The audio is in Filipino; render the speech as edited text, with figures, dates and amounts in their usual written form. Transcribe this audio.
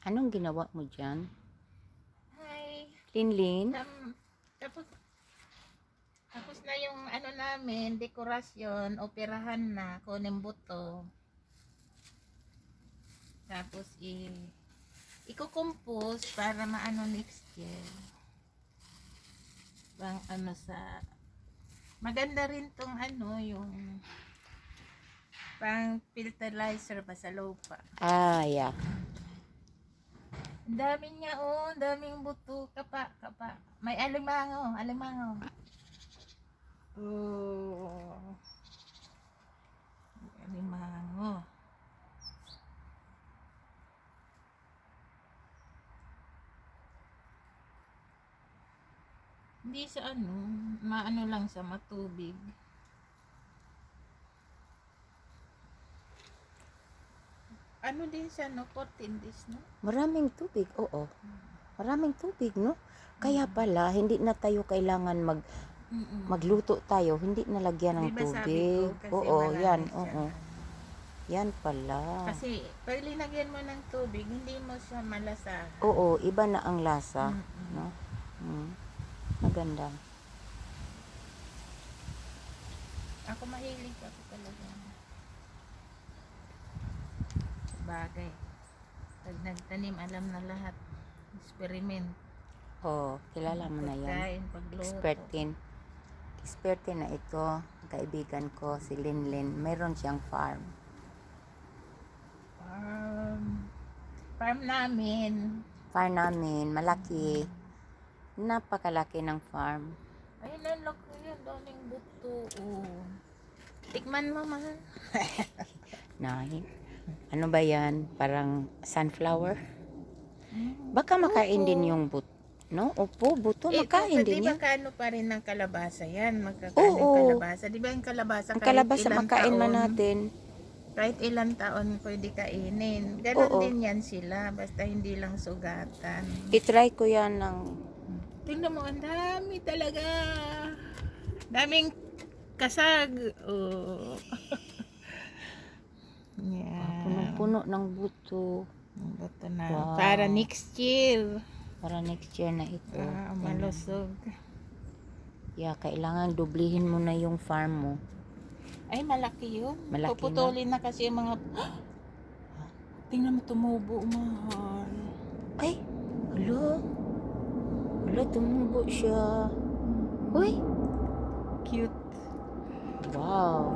Anong ginawa mo dyan? Hi. Linlin? Tapos, tapos na yung ano namin, dekorasyon, operahan na, kunin buto. Tapos iko-compose para maano next year. Bang ano sa maganda rin tong ano yung pang fertilizer ba sa lupa. Ah, yeah. Ang dami niya oh, ang daming buto, kapa. May alimango. Oh. May alimango. Hindi sa ano, maano lang sa matubig. Ano din siya no, 14 days no? Maraming tubig, oo. Maraming tubig, no? Kaya pala, hindi na tayo kailangan magluto tayo, hindi nalagyan ng Diba sabi tubig. ko, kasi Oo, marami yan, siya oo. na- Yan pala. Kasi pag linagyan mo ng tubig, hindi mo siya malasahan. Oo, iba na ang lasa, Mm-mm. no? Maganda. Ako mahilig ako talaga. Bagay. Pag nagtanim, alam na lahat. Experiment. Oo, kilala mo na yan. Pagkain, pagluto. Experte na ito, kaibigan ko, si Linlin. Meron siyang farm. Farm namin. Farm namin, malaki. Napakalaki ng farm. Ay, lalaki yan. Daming buto. Oh. Tikman mo, mahal. Ano ba yan? Parang sunflower? Baka makain din yung buto. No? Opo, buto, makain din Di yan. ba kano pa rin ng kalabasa yan? Magkakain Oo. ng kalabasa. Di ba yung kalabasa Ang kahit kalabasa, ilang makain man taon, natin. kahit ilang taon pwede kainin. Ganon Oo. din yan sila. Basta hindi lang sugatan. I-try ko yan ng... Tingnan mo, ang dami talaga. Daming kasag. Oh. Yan. Punong-puno ng buto. Ito na. Wow. Para next year. Para next year na ito. Malusog. Yeah, kailangan dublihin mo na yung farm mo. Ay, malaki yun. Malaki Puputulin na kasi yung mga... Tingnan mo, tumubo, mahal. Ay, hala. Hala, tumubo siya. Uy, Cute. wow.